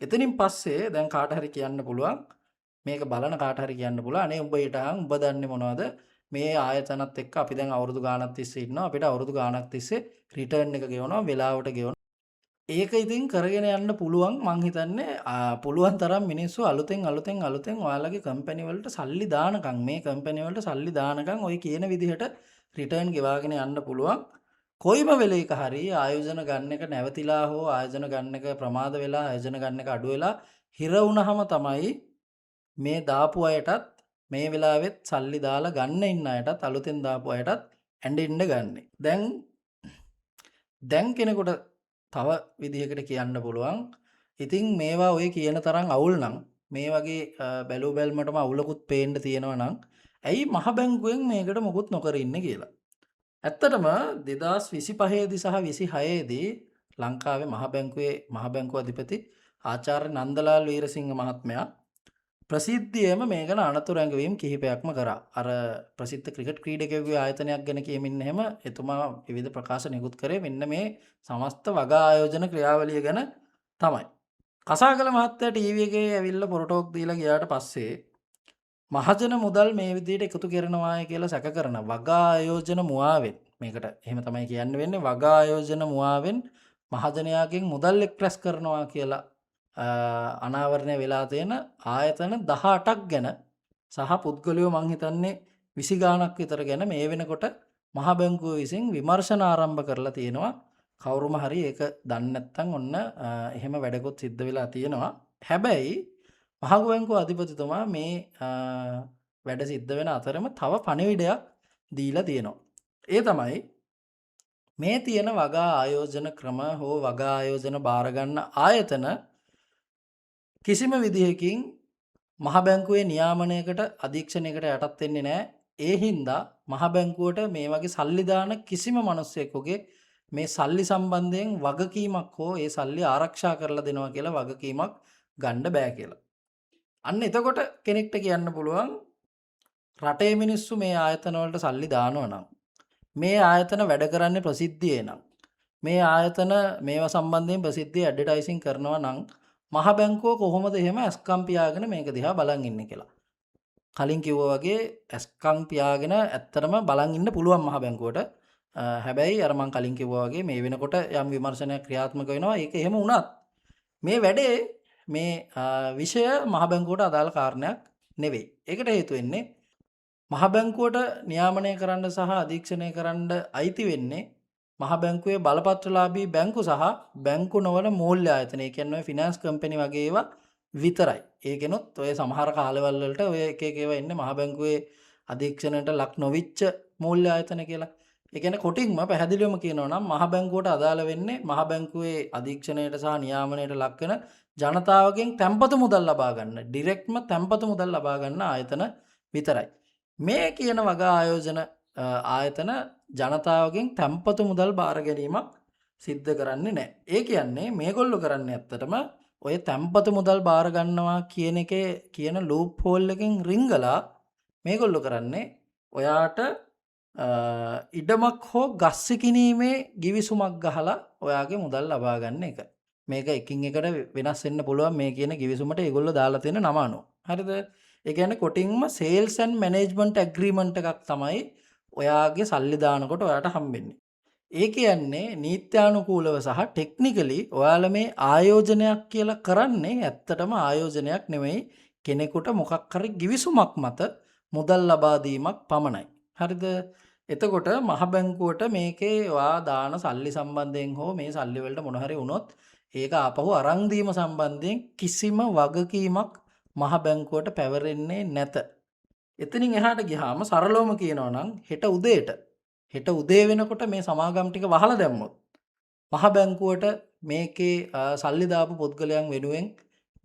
එතනින් පස්සේ දැන් කාට හරි කියන්න පුළුවන් මේක බලන කාට හරි කියන්න පුළුවන් අනේ උඹ ඊටහන් උඹ දන්නේ මොනවද මේ ආයතනත් එක්ක අපි දැන් අවුරුදු ගාණක් තිස්සේ ඉන්නවා අපිට අවුරුදු ගාණක් තිස්සේ රිටර්න් එක ගෙවනවා වෙලාවට ගෙවනවා ඒක ඉතින් කරගෙන යන්න පුළුවන් මං හිතන්නේ පුළුවන් තරම් මිනිස්සු අලුතෙන් ඔයාලගේ කම්පැනි වලට සල්ලි දානකම් මේ කම්පැනි වලට සල්ලි දානකම් ওই කියන විදිහට රිටර්න් ගෙවාගෙන යන්න පුළුවන් කොයිම වෙලේක හරි ආයෝජන ගන්න එක නැවතිලා හෝ ආයෝජන ගන්න එක ප්‍රමාද වෙලා ආයෝජන ගන්න එක අඩු වෙලා හිර වුණාම තමයි මේ දාපු අයටත් මේ වෙලාවෙත් සල්ලි දාලා ගන්න ඉන්න අයටත් අලුතෙන් දාපු අයටත් ඇඬෙන්න ගන්නෙ. දැන් කෙනෙකුට තව විදිහකට කියන්න පුළුවන්. ඉතින් මේවා ඔය කියන තරම් අවුල් නම් මේ වගේ බැලු බැල්මටම අවුලකුත් පේන්න තියෙනවා නම් ඇයි මහ බැංකුවෙන් මේකට මොකුත් නොකර ඉන්නේ කියලා. ඇත්තටම 2025 දී සහ 26 දී ලංකාවේ මහ බැංකුවේ මහ බැංකුව අධිපති ආචාර්ය නන්දලාල් වීරසිංහ මහත්මයා ප්‍රසිද්ධියම මේ ගැන අනතුරු ඇඟවීම් කිහිපයක්ම කරා. අර ප්‍රසිද්ධ ක්‍රිකට් ක්‍රීඩකයෙකුගේ ආයතනයක් ගැන කියමින් එහෙම එතුමා විවිධ ප්‍රකාශ නිකුත් කරේ මෙන්න මේ සමස්ත වගා ආයෝජන ක්‍රියාවලිය ගැන තමයි. කසාගල මහත්තයා ටීවී එකේ ඇවිල්ලා පොරටෝක් දීලා ගියාට පස්සේ මහජන මුදල් මේ විදිහට එකතු කරනවායි කියලා සැක කරන වගා ආයෝජන මුවාවෙන් මේකට එහෙම තමයි කියන්න වෙන්නේ වගා ආයෝජන මුවාවෙන් මහජනයාගෙන් මුදල් එක්රැස් කරනවා කියලා අනාවරණය වෙලා තියෙන ආයතන 18ක් ගැන සහ පුද්ගලයෝ මං හිතන්නේ 20 ගාණක් විතර ගැන මේ වෙනකොට මහ බැංකුව විසින් විමර්ශන ආරම්භ කරලා තියෙනවා. කවුරුම හරි ඒක දන්නේ නැත්නම් ඔන්න එහෙම වැඩකුත් සිද්ධ වෙලා තියෙනවා. හැබැයි මහ බැංකුව අධිපතිතුමා මේ වැඩ සිද්ධ වෙන අතරම තව පණිවිඩයක් දීලා තියෙනවා. ඒ තමයි මේ තියෙන වගා ආයෝජන ක්‍රම හෝ වගා ආයෝජන බාර ගන්න ආයතන කිසිම විදිහකින් මහ බැංකුවේ නියාමනයකට අධීක්ෂණයකට යටත් වෙන්නේ නැහැ. ඒ හින්දා මහ බැංකුවට මේ වගේ සල්ලි දාන කිසිම මිනිස්සෙකුගේ මේ සල්ලි සම්බන්ධයෙන් වගකීමක් හෝ ඒ සල්ලි ආරක්ෂා කරලා දෙනවා කියලා වගකීමක් ගන්න බෑ කියලා. අන්න එතකොට කෙනෙක්ට කියන්න පුළුවන් රටේ මිනිස්සු මේ ආයතන වලට සල්ලි දානවා නම් මේ ආයතන වැඩ කරන්නේ ප්‍රසිද්ධියේ නම් මේ ආයතන මේවා සම්බන්ධයෙන් ප්‍රසිද්ධිය ඇඩ්වර්ටයිසින් කරනවා නම් මහ බැංකුව කොහොමද එහෙම ඇස්කම් පියාගෙන මේක දිහා බලන් ඉන්නේ කියලා. කලින් කිව්වා වගේ ඇස්කම් පියාගෙන ඇත්තටම බලන් ඉන්න පුළුවන් මහ බැංකුවට. හැබැයි අර මං කලින් කිව්වා වගේ මේ වෙනකොට යම් විමර්ශනයක් ක්‍රියාත්මක වෙනවා. ඒක එහෙම වුණත් මේ වැඩේ මේ විෂය මහ බැංකුවට අදාළ කාරණයක් නෙවෙයි. ඒකට හේතු වෙන්නේ මහ බැංකුවට නියාමනය කරන්න සහ අධීක්ෂණය කරන්න අයිති වෙන්නේ මහ බැංකුවේ බලපත්‍රලාභී බැංකු සහ බැංකු නොවන මූල්‍ය ආයතන. ඒ කියන්නේ ෆිනෑන්ස් කම්පැනි වගේ ඒවා විතරයි. ඒකෙනොත් ඔය සමහර කාලවල වලට ඔය එක එක ඒවා එන්නේ මහ බැංකුවේ අධීක්ෂණයට ලක් නොවිච්ච මූල්‍ය ආයතන කියලා. ඒ කියන්නේ කොටින්ම පැහැදිලිවම කියනවා නම් මහ බැංකුවට අදාළ වෙන්නේ මහ බැංකුවේ අධීක්ෂණයට සහ නියාමනයට ලක් වෙන ජනතාවගෙන් තැන්පතු මුදල් ලබා ගන්න, ඩිරෙක්ට්ම තැන්පතු මුදල් ලබා ගන්න ආයතන විතරයි. මේ කියන වගා ආයෝජන ආයතන ජනතාවගෙන් තැන්පතු මුදල් බාර ගැනීමක් සිද්ධ කරන්නේ නැහැ. ඒ කියන්නේ මේගොල්ලෝ කරන්නේ ඇත්තටම ඔය තැන්පතු මුදල් බාර ගන්නවා කියන එකේ කියන ලූප් හෝල් එකෙන් රිංගලා මේගොල්ලෝ කරන්නේ ඔයාට ඉඩමක් හෝ ගස්සිකිනීමේ ගිවිසුමක් ගහලා ඔයාගේ මුදල් ලබා ගන්න එක. මේක එකින් එකට වෙනස් වෙන්න පුළුවන් මේ කියන ගිවිසුමට ඒගොල්ලෝ දාලා තියෙන නම අනුව. හරිද? ඒ කියන්නේ කොටින්ම සේල්ස් ඇන්ඩ් මැනේජ්මන්ට් ඇග්‍රීමන්ට් එකක් තමයි ඔයාගේ සල්ලි දානකොට ඔයාට හම්බෙන්නේ. ඒ කියන්නේ නීත්‍යානුකූලව සහ ටෙක්නිකලි ඔයාලා මේ ආයෝජනයක් කියලා කරන්නේ ඇත්තටම ආයෝජනයක් නෙමෙයි කෙනෙකුට මොකක් හරි ගිවිසුමක් මත මුදල් ලබා දීමක් පමණයි. හරිද? එතකොට මහ බැංකුවට මේකේ ඔයා දාන සල්ලි සම්බන්ධයෙන් හෝ මේ සල්ලි වලට මොන හරි වුණොත් ඒක ආපහු අරන් දීම සම්බන්ධයෙන් කිසිම වගකීමක් මහ බැංකුවට පැවරෙන්නේ නැත. එතනින් එහාට ගියාම සරලවම කියනවා නම් හෙට උදේ වෙනකොට මේ සමාගම් ටික වහලා දැම්මොත් මහ බැංකුවට මේකේ සල්ලි දාපු පුද්ගලයන් වෙනුවෙන්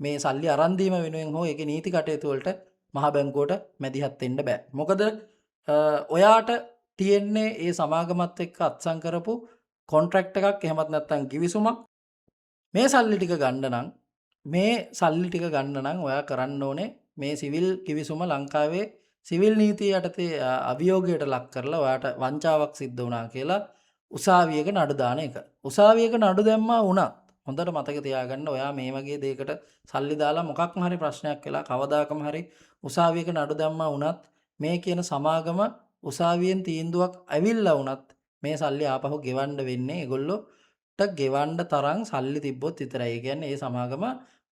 මේ සල්ලි අරන් දීම වෙනුවෙන් හෝ ඒකේ නීති කටයුතු වලට මහ බැංකුවට මැදිහත් වෙන්න බෑ. මොකද ඔයාට තියෙන්නේ ඒ සමාගමත් එක්ක අත්සන් කරපු කොන්ට්‍රැක්ට් එකක් එහෙමත් නැත්නම් ගිවිසුමක්. මේ සල්ලි ටික ගන්න නම් ඔයා කරන්න ඕනේ මේ සිවිල් කිවිසුම ලංකාවේ සිවිල් නීතිය යටතේ අභියෝගයට ලක් කරලා ඔයාට වංචාවක් සිද්ධ වුණා කියලා උසාවියක නඩු දාන එක. උසාවියක නඩු දැම්මා වුණත් හොඳට මතක තියාගන්න ඔයා මේ වගේ දෙයකට සල්ලි දාලා මොකක්ම හරි ප්‍රශ්නයක් වෙලා කවදාකම හරි උසාවියක නඩු දැම්මා වුණත් මේ කියන සමාගම උසාවියෙන් තීන්දුවක් ඇවිල්ලා වුණත් මේ සල්ලි ආපහු ගෙවන්න වෙන්නේ ඒගොල්ලොට ගෙවන්න තරම් සල්ලි තිබ්බොත් විතරයි. ඒ කියන්නේ ඒ සමාගම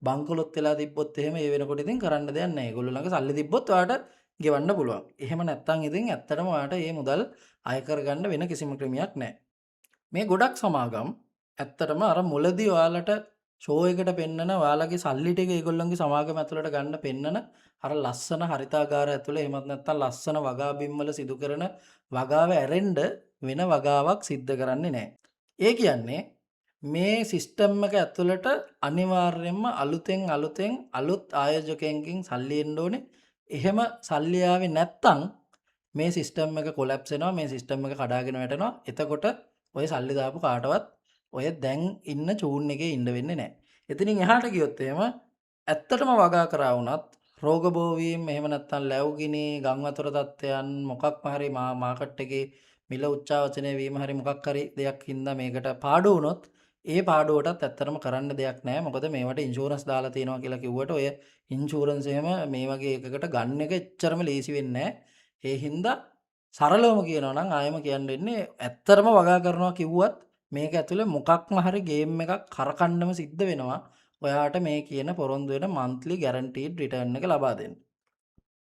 බංකොලොත් වෙලා තිබ්බොත් එහෙම ඒ වෙනකොට ඉතින් කරන්න දෙයක් නැහැ. ඒගොල්ලෝ ළඟ සල්ලි තිබ්බොත් ඔයාට ගෙවන්න පුළුවන්. එහෙම නැත්නම් ඉතින් ඇත්තටම ඔයාට මේ මුදල් අය කරගන්න වෙන කිසිම ක්‍රමයක් නැහැ. මේ ගොඩක් සමාගම් ඇත්තටම අර මුලදී ඔයාලට ෂෝ එකට පෙන්නන ඔයාලගේ සල්ලි ටික ඒගොල්ලන්ගේ සමාගම ඇතුළට ගන්න පෙන්නන අර ලස්සන හරිතාගාර ඇතුළේ එහෙමත් නැත්නම් ලස්සන වගා බිම්වල සිදු කරන වගාව ඇරෙන්න වෙන වගාවක් සිද්ධ කරන්නේ නැහැ. ඒ කියන්නේ මේ සිස්ටම් එක ඇතුළට අනිවාර්යයෙන්ම අලුත් ආයෝජකයන්ගෙන් සල්ලි එන්න ඕනේ. එහෙම සල්ලි ආවේ නැත්තම් මේ සිස්ටම් එක කොලැප්ස් වෙනවා. මේ සිස්ටම් එක කඩාගෙන වැටෙනවා. එතකොට ඔය සල්ලි දාපු කාටවත් ඔය දැන් ඉන්න චූන් එකේ ඉන්න වෙන්නේ නැහැ. එතනින් එහාට ගියොත් එහෙම ඇත්තටම වගා කරා වුණත් රෝග බෝවීම් එහෙම නැත්නම් ලැබුගිනි ගම් වතුර තත්ත්වයන් මොකක්ම හරි මාකට් එකේ මිල උච්චාවචනය වීම හරි මොකක් හරි දෙයක් හින්දා මේකට පාඩු වුණොත් ඒ පාඩුවටත් ඇත්තටම කරන්න දෙයක් නැහැ. මොකද මේවට ඉන්ෂුරන්ස් දාලා තියෙනවා කියලා කිව්වට ඔය ඉන්ෂුරන්ස් එහෙම මේ වගේ එකකට ගන්න එක එච්චරම ලේසි වෙන්නේ නැහැ. ඒ හින්දා සරලවම කියනවා නම් ආයෙම කියන්න වෙන්නේ ඇත්තටම වගා කරනවා කිව්වත් මේක ඇතුලේ මොකක්ම හරි ගේම් එකක් කරකන්නම සිද්ධ වෙනවා. ඔයාට මේ කියන පොරොන්දු වෙන monthly guaranteed return එක ලබා දෙන්න.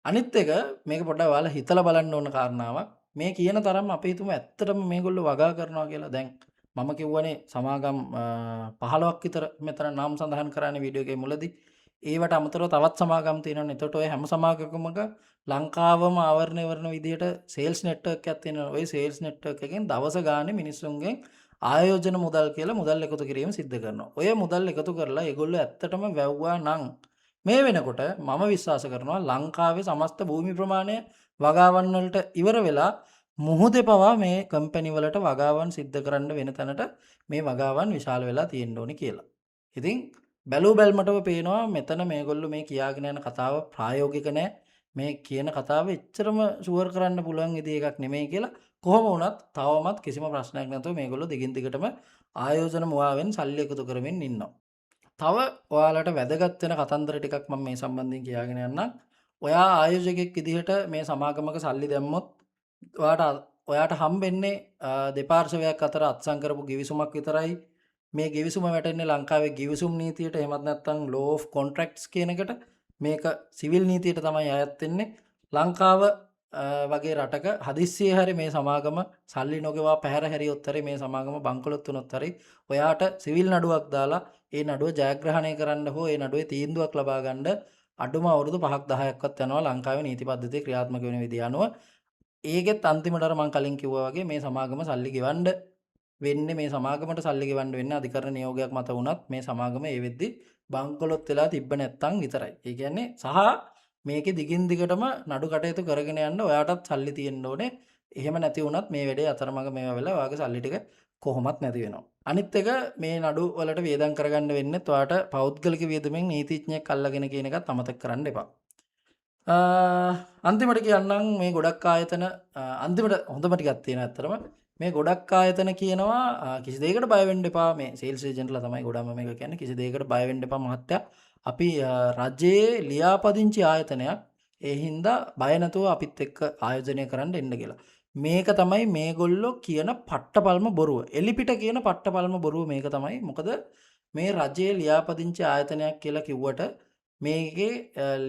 අනිත් එක මේක පොඩ්ඩක් ඔයාලා හිතලා බලන්න ඕන කාරණාවක්. මේ කියන තරම් අපි හිතමු ඇත්තටම මේගොල්ලෝ වගා කරනවා කියලා. දැන් මම කිව්වනේ සමාගම් 15ක් විතර මෙතන නම් සඳහන් කරන්නේ වීඩියෝ එකේ මුලදී. ඒවට අමතරව තවත් සමාගම් තියෙනවනේ. එතකොට ඔය හැම සමාගමකම ලංකාවම ආවරණය කරන විදිහට සේල්ස් නෙට්වර්ක් එකක් තියෙනවා. ওই සේල්ස් නෙට්වර්ක් එකෙන් දවස ගානේ මිනිස්සුන්ගෙන් ආයෝජන මුදල් කියලා මුදල් එකතු කිරීම සිද්ධ කරනවා. ඔය මුදල් එකතු කරලා ඒගොල්ලෝ ඇත්තටම වැව්වා නම් මේ වෙනකොට මම විශ්වාස කරනවා ලංකාවේ සමස්ත භූමි ප්‍රමාණය වගාවන් වලට ඉවර වෙලා මුහුදේ පවා මේ කම්පැනි වලට වගාවන් සිද්ධ කරන්න වෙන තැනට මේ වගාවන් විශාල වෙලා තියෙන්න ඕනි කියලා. ඉතින් බැලූ බැල්මටම පේනවා මෙතන මේගොල්ලෝ මේ කියාගෙන යන කතාව ප්‍රායෝගික නෑ. මේ කියන කතාව එච්චරම ෂුවර් කරන්න පුළුවන් විදිහ එකක් නෙමෙයි කියලා. කොහොම වුණත් තවමත් කිසිම ප්‍රශ්නයක් නැතුව මේගොල්ලෝ දිගින් දිගටම ආයෝජන මුවාවෙන් සල්ලි එකතු කරමින් ඉන්නවා. තව ඔයාලට වැදගත් වෙන කතන්දර ටිකක් මම මේ සම්බන්ධයෙන් කියාගෙන යන්නම්. ඔයා ආයෝජකෙක් විදිහට මේ සමාගමක සල්ලි දැම්මොත් ඔයාට හම්බෙන්නේ දෙපාර්ශවයක් අතර අත්සන් කරපු ගිවිසුමක් විතරයි. මේ ගිවිසුම වැටෙන්නේ ලංකාවේ ගිවිසුම් නීතියට. එහෙමත් නැත්නම් law of contracts කියන එකට. මේක සිවිල් නීතියට තමයි අයත් වෙන්නේ. ලංකාව වගේ රටක හදිස්සියේ හරි මේ සමාගම සල්ලි නොගෙවා පැහැර හැරියොත් හරි මේ සමාගම බංකොලොත් වුණොත් හරි ඔයාට සිවිල් නඩුවක් දාලා ඒ නඩුව ජයග්‍රහණය කරන්න හෝ ඒ නඩුවේ තීන්දුවක් ලබා ගන්න අඩුම අවුරුදු 5ක් 10ක්වත් යනවා ලංකාවේ නීති පද්ධතිය ක්‍රියාත්මක වෙන විදිය අනුව. ඒකෙත් අන්තිමට අර මම කලින් කිව්වා වගේ මේ සමාගම සල්ලි ගෙවන්න වෙන්නේ මේ සමාගමට සල්ලි ගෙවන්න වෙන්නේ අධිකරණ නියෝගයක් මත වුණත් මේ සමාගම ඒ වෙද්දි බංකොලොත් වෙලා තිබ්බ නැත්තම් විතරයි. ඒ කියන්නේ සහ මේකේ දිගින් දිගටම නඩු කටයුතු කරගෙන යන්න ඔයාටත් සල්ලි තියෙන්න ඕනේ. එහෙම නැති වුණත් මේ වැඩේ අතරමඟ මේවා වෙලා ඔයාගේ සල්ලි ටික කොහොමත් නැති වෙනවා. අනිත් එක මේ නඩු වලට වියදම් කරගන්න වෙන්නේ ඔයාට පෞද්ගලික වියදමෙන් නීතිඥයෙක් අල්ලගෙන කියන එකත් අමතක කරන්න එපා. අන්තිමට කියන්නම් මේ ගොඩක් ආයතන අන්තිමට හොඳම ටිකක් තියෙනවා ඇත්තටම. මේ ගොඩක් ආයතන කියනවා කිසි දෙයකට බය වෙන්න එපා. මේ සේල්ස් ඒජන්ට්ලා තමයි ගොඩම මේක කියන්නේ. කිසි දෙයකට බය වෙන්න එපා මහත්තයා. අපි රජයේ ලියාපදිංචි ආයතනයක්. ඒ හින්දා බය නැතුව අපිත් එක්ක ආයෝජනය කරන්න එන්න කියලා. මේක තමයි මේගොල්ලෝ කියන පට්ටපල්ම බොරුව. එලිපිට කියන පට්ටපල්ම බොරුව මේක තමයි. මොකද මේ රජයේ ලියාපදිංචි ආයතනයක් කියලා කිව්වට මේකේ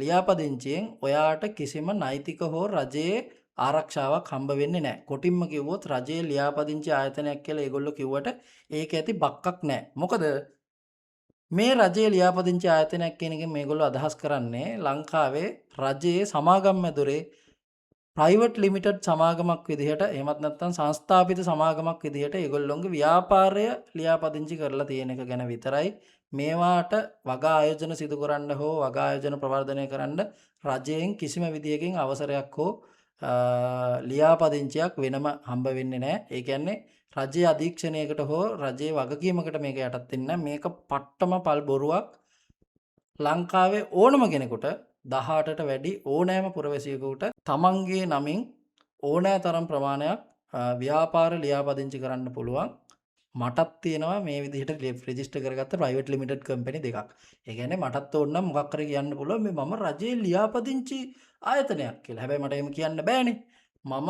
ලියාපදිංචියෙන් ඔයාට කිසිම නෛතික හෝ රජයේ ආරක්ෂාවක් හම්බ වෙන්නේ නැහැ. කොටින්ම කිව්වොත් රජයේ ලියාපදිංචි ආයතනයක් කියලා ඒගොල්ලෝ කිව්වට ඒක ඇති බක්කක් නැහැ. මොකද මේ රජයේ ලියාපදිංචි ආයතනයක් කියන එකෙන් මේගොල්ලෝ අදහස් කරන්නේ ලංකාවේ රජයේ සමාගම් මැදුරේ ප්‍රයිවට් ලිමිටඩ් සමාගමක් විදිහට එහෙමත් නැත්නම් සංස්ථාපිත සමාගමක් විදිහට ඒගොල්ලොන්ගේ ව්‍යාපාරය ලියාපදිංචි කරලා තියෙන එක ගැන විතරයි. මේවාට වගා ආයෝජන සිදු කරන්න හෝ වගා ආයෝජන ප්‍රවර්ධනය කරන්න රජයෙන් කිසිම විදියකින් අවසරයක් හෝ ලියාපදිංචියක් වෙනම හම්බ වෙන්නේ නැහැ. ඒ කියන්නේ රජයේ අධීක්ෂණයකට හෝ රජයේ වගකීමකට මේක යටත් වෙන්නේ නැහැ. මේක පට්ටම පල් බොරුවක්. ලංකාවේ ඕනම කෙනෙකුට 18ට වැඩි ඕනෑම පුරවැසියෙකුට තමන්ගේ නමින් ඕනෑ තරම් ප්‍රමාණයක් ව්‍යාපාර ලියාපදිංචි කරන්න පුළුවන්. මටත් තියෙනවා මේ විදිහට රෙජිස්ටර් කරගත්ත ප්‍රයිවට් ලිමිටඩ් කම්පැනි දෙකක්. ඒ කියන්නේ මටත් ඕන නම් මොකක් හරි කියන්න පුළුවන් මේ මම රජයේ ලියාපදිංචි ආයතනයක් කියලා. හැබැයි මට එහෙම කියන්න බෑනේ. මම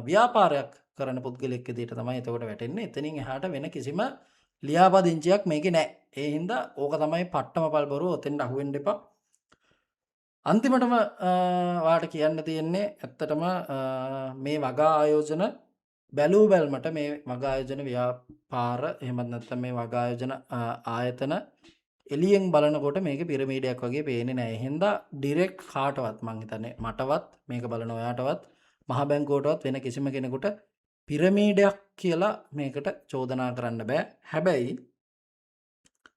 ව්‍යාපාරයක් කරන පුද්ගලෙක් විදිහට තමයි එතකොට වැටෙන්නේ. එතනින් එහාට වෙන කිසිම ලියාපදිංචියක් මේකේ නැහැ. ඒ හින්දා ඕක තමයි පට්ටම පල් බොරුව. ඔතෙන්ට අහු වෙන්න එපා. අන්තිමටම ඔයාලට කියන්න තියෙන්නේ ඇත්තටම මේ වගා ආයෝජන බැලූ බැල්මට මේ වගා ආයෝජන ව්‍යාපාර එහෙමත් නැත්නම් මේ වගා ආයෝජන ආයතන එළියෙන් බලනකොට මේක පිරමීඩයක් වගේ පේන්නේ නැහැ. එහෙනම් ඩිරෙක්ට් කාටවත් මං හිතන්නේ මටවත් මේක බලන ඔයාටවත් මහ බැංකුවටවත් වෙන කිසිම කෙනෙකුට පිරමීඩයක් කියලා මේකට චෝදනා කරන්න බෑ. හැබැයි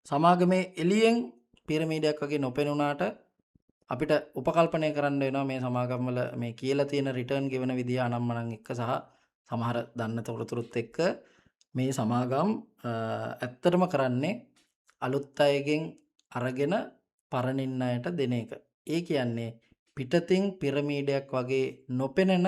සමාගමේ එළියෙන් පිරමීඩයක් වගේ නොපෙනුනාට අපිට උපකල්පනය කරන්න වෙනවා මේ සමාගම් වල මේ කියලා තියෙන රිටර්න් ගෙවන විදිය අනම්මනම් එක්ක සහ සමහර දන්න තොරතුරුත් එක්ක මේ සමාගම් ඇත්තටම කරන්නේ අලුත් අයගෙන් අරගෙන පරණින් අයට දෙන එක. ඒ කියන්නේ පිටතින් පිරමීඩයක් වගේ නොපෙනෙන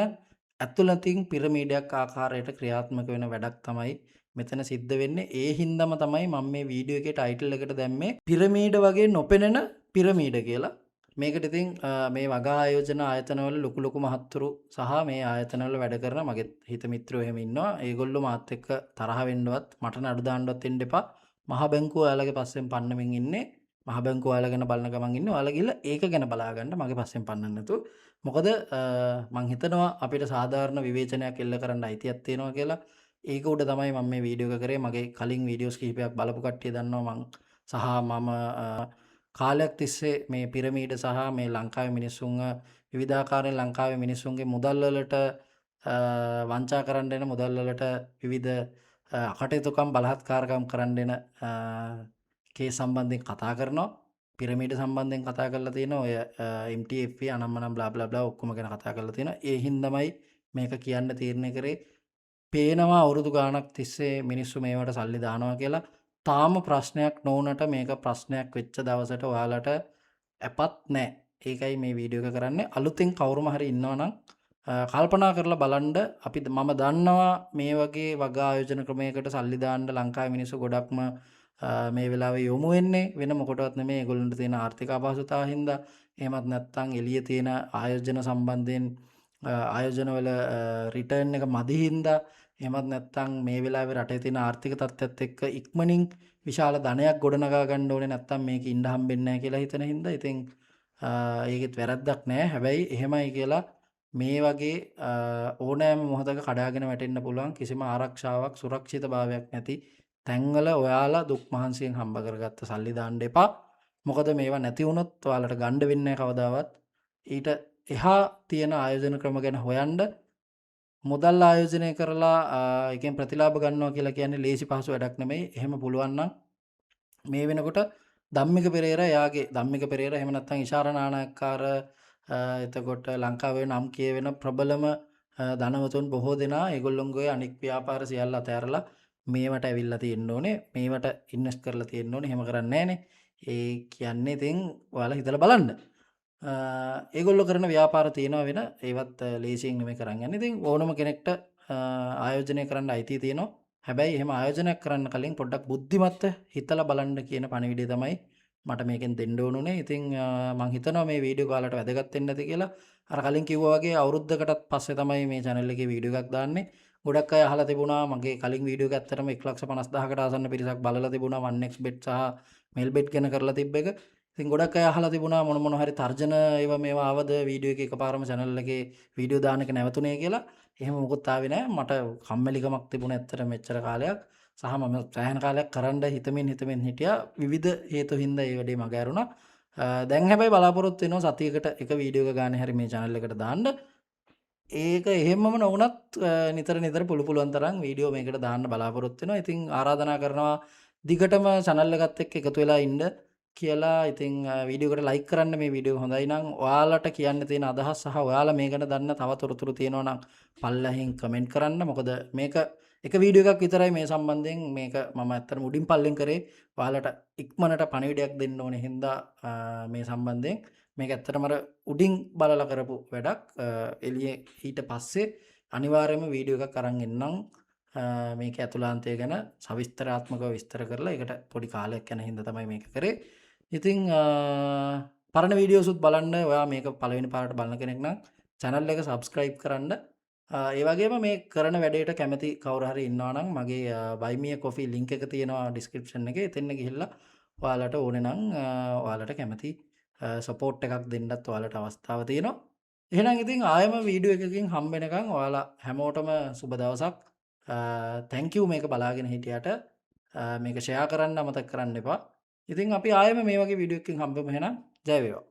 ඇතුළතින් පිරමීඩයක් ආකාරයට ක්‍රියාත්මක වෙන වැඩක් තමයි මෙතන සිද්ධ වෙන්නේ. ඒ හින්දාම තමයි මම මේ වීඩියෝ එකේ ටයිටල් එකට දැම්මේ පිරමීඩ වගේ නොපෙනෙන පිරමීඩ කියලා. මේකට ඉතින් මේ වගා ආයෝජන ආයතනවල ලොකු මහත්තුරු සහ මේ ආයතනවල වැඩ කරන මගේ හිත මිත්‍රයෝ එහෙම ඉන්නවා. ඒගොල්ලෝ මාත් එක්ක තරහ වෙන්නවත් මට නඩු දාන්නවත් එන්න එපා. මහ බැංකුව ඔයාලගේ පස්සෙන් පන්නමින් ඉන්නේ. මහ බැංකුව ඔයාලා ගැන බලන ගමන් ඉන්නේ. ඔයාලා ගිහලා ඒක ගැන බලා ගන්න මගේ පස්සෙන් පන්නන්න නැතුව. මොකද මං හිතනවා අපිට සාධාරණ විවේචනයක් එල්ල කරන්න අයිතියක් තියෙනවා කියලා. ඒක උඩ තමයි මම මේ වීඩියෝ එක කරේ. මගේ කලින් වීඩියෝස් කිහිපයක් බලපු කට්ටිය දන්නවා මම කාලයක් තිස්සේ මේ පිරමීඩ සහ මේ ලංකාවේ මිනිස්සුන්ව විවිධාකාරයෙන් ලංකාවේ මිනිස්සුන්ගේ මුදල් වලට වංචා කරන්න එන මුදල් වලට විවිධ අකටයුතුකම් බලහත්කාරකම් කරන්න එන කේස් සම්බන්ධයෙන් කතා කරනවා. පිරමීඩ සම්බන්ධයෙන් කතා කරලා තියෙනවා. ඔය MTF අනම්මනම් බ්ලා බ්ලා බ්ලා ඔක්කොම ගැන කතා කරලා තියෙනවා. ඒ හින්දාමයි මේක කියන්න තීරණය කරේ. පේනවා අවුරුදු ගාණක් තිස්සේ මිනිස්සු මේවට සල්ලි දානවා කියලා. තාම ප්‍රශ්නයක් නොවුනට මේක ප්‍රශ්නයක් වෙච්ච දවසට ඔයාලට ඇපත් නැහැ. ඒකයි මේ වීඩියෝ එක කරන්නේ. අලුතින් කවුරුම හරි ඉන්නවනම් කල්පනා කරලා බලන්න. මම දන්නවා මේ වගේ වගා ආයෝජන ක්‍රමයකට සල්ලි දාන්න ලංකාවේ මිනිස්සු ගොඩක්ම මේ වෙලාවේ යොමු වෙන්නේ වෙන මොකටවත් නෙමෙයි. ඒගොල්ලන්ට තියෙන ආර්ථික අපහසුතාව හින්දා. එහෙමත් නැත්නම් එළිය තියෙන ආයෝජන සම්බන්ධයෙන් ආයෝජනවල රිටර්න් එක මදි හින්දා. එහෙමත් නැත්නම් මේ වෙලාවේ රටේ තියෙන ආර්ථික තත්ත්වයත් එක්ක ඉක්මනින් විශාල ධනයක් ගොඩනගා ගන්න ඕනේ නැත්නම් මේක ඉන්න හම්බෙන්නේ නැහැ කියලා හිතන හින්දා. ඉතින් ඒකෙත් වැරද්දක් නැහැ. හැබැයි එහෙමයි කියලා මේ වගේ ඕනෑම මොහොතක කඩාගෙන වැටෙන්න පුළුවන් කිසිම ආරක්ෂාවක් සුරක්ෂිතභාවයක් නැති තැන්වල ඔයාලා දුක් මහන්සියෙන් හම්බ කරගත්ත සල්ලි දාන්න එපා. මොකද මේවා නැති වුණොත් ඔයාලට ගන්න වෙන්නේ නැහැ කවදාවත්. ඊට එහා තියෙන ආයෝජන ක්‍රම ගැන හොයන්න. මුදල් ආයෝජනය කරලා එකෙන් ප්‍රතිලාභ ගන්නවා කියලා කියන්නේ ලේසි පහසු වැඩක් නෙමෙයි. එහෙම පුළුවන් නම් මේ වෙනකොට ධම්මික පෙරේරා එහෙම නැත්නම් ඉෂාර නානායක්කාර එතකොට ලංකාවේ නම් කියවෙන ප්‍රබලම ධනවතුන් බොහෝ දෙනා ඒගොල්ලොන්ගේ අනික් ව්‍යාපාර සියල්ල අතහැරලා මේවට ඇවිල්ලා තියෙන්න ඕනේ. මේවට ඉන්වෙස්ට් කරලා තියෙන්න ඕනේ. එහෙම කරන්නේ නැහනේ. ඒ කියන්නේ ඉතින් ඔයාලා හිතලා බලන්න. ඒගොල්ලෝ කරන ව්‍යාපාර තියෙනවා වෙන ඒවත් ලේසියෙන් නෙමෙයි කරන් යන්නේ. ඉතින් ඕනම කෙනෙක්ට ආයෝජනය කරන්න අයිතිය තියෙනවා. හැබැයි එහෙම ආයෝජනයක් කරන්න කලින් පොඩ්ඩක් බුද්ධිමත්ව හිතලා බලන්න කියන පණිවිඩය තමයි මට මේකෙන් දෙන්න ඕනුනේ. ඉතින් මම හිතනවා මේ වීඩියෝ කාලට වැදගත් වෙන්න ඇති කියලා. අර කලින් කිව්වා වගේ අවුරුද්දකටත් පස්සේ තමයි මේ channel එකේ වීඩියෝ එකක් දාන්නේ. ගොඩක් අය අහලා තිබුණා මගේ කලින් වීඩියෝ එක ඇත්තටම 1,50,000කට ආසන්න පිරිසක් බලලා තිබුණා 1xbet සහ mailbet ගැන කරලා තිබ්බ එක. ඉතින් ගොඩක් අය අහලා තිබුණා මොන හරි තර්ජන මේවා ආවද වීඩියෝ එකේ එකපාරම channel එකේ වීඩියෝ දාන එක නැවතුනේ කියලා. එහෙම මොකුත් ආවේ නැහැ. මට කම්මැලිකමක් තිබුණා ඇත්තට මෙච්චර කාලයක්. සහ මම සෑහෙන කාලයක් කරන්න හිතමින් හිටියා. විවිධ හේතු හින්දා ඒ වැඩේ මග ඇරුණා. දැන් හැබැයි බලාපොරොත්තු වෙනවා සතියකට එක වීඩියෝ එක ගානේ හරි මේ channel එකට දාන්න. ඒක එහෙමම නොවුනත් නිතර පුළුවන් තරම් වීඩියෝ මේකට දාන්න බලාපොරොත්තු වෙනවා. ඉතින් ආරාධනා කරනවා දිගටම channel එකත් එක්ක එකතු වෙලා ඉන්න කියලා. ඉතින් වීඩියෝ එකට ලයික් කරන්න. මේ වීඩියෝ හොඳයි නම් ඔයාලට කියන්න තියෙන අදහස් සහ ඔයාලා මේ ගැන දන්න තව තොරතුරු තියෙනවා නම් පල්ලෙහින් කමෙන්ට් කරන්න. මොකද මේක එක වීඩියෝ එකක් විතරයි මේ සම්බන්ධයෙන්. මේක මම ඇත්තටම උඩින් පල්ලෙන් කරේ ඔයාලට ඉක්මනට පණිවිඩයක් දෙන්න ඕනේ හින්දා මේ සම්බන්ධයෙන්. මේක ඇත්තටම අර උඩින් බලලා කරපු වැඩක්. එළියේ ඊට පස්සේ අනිවාර්යයෙන්ම වීඩියෝ එකක් අරන් එන්නම්. මේක ඇතුළාන්තය ගැන සවිස්තරාත්මකව විස්තර කරලා ඒකට පොඩි කාලයක් යන හින්දා තමයි මේක කරේ. ඉතින් පරණ වීඩියෝසුත් බලන්න. ඔයා මේක පළවෙනි පාරට බලන කෙනෙක් නම් channel එක subscribe කරන්න. ඒ වගේම මේ කරන වැඩේට කැමති කවුරු හරි ඉන්නවා නම් මගේ buy me a coffee link එක තියෙනවා description එකේ. එතෙන් ගිහිල්ලා ඔයාලට ඕනේ නම් ඔයාලට කැමති support එකක් දෙන්නත් ඔයාලට අවස්ථාව තියෙනවා. එහෙනම් ඉතින් ආයෙම වීඩියෝ එකකින් හම්බ වෙනකන් ඔයාලා හැමෝටම සුබ දවසක්. thank you මේක බලාගෙන හිටියට. මේක share කරන්න අමතක කරන්න එපා. ඉතින් අපි ආයෙම මේ වගේ වීඩියෝ එකකින් හම්බෙමු. එහෙනම් ජය වේවා.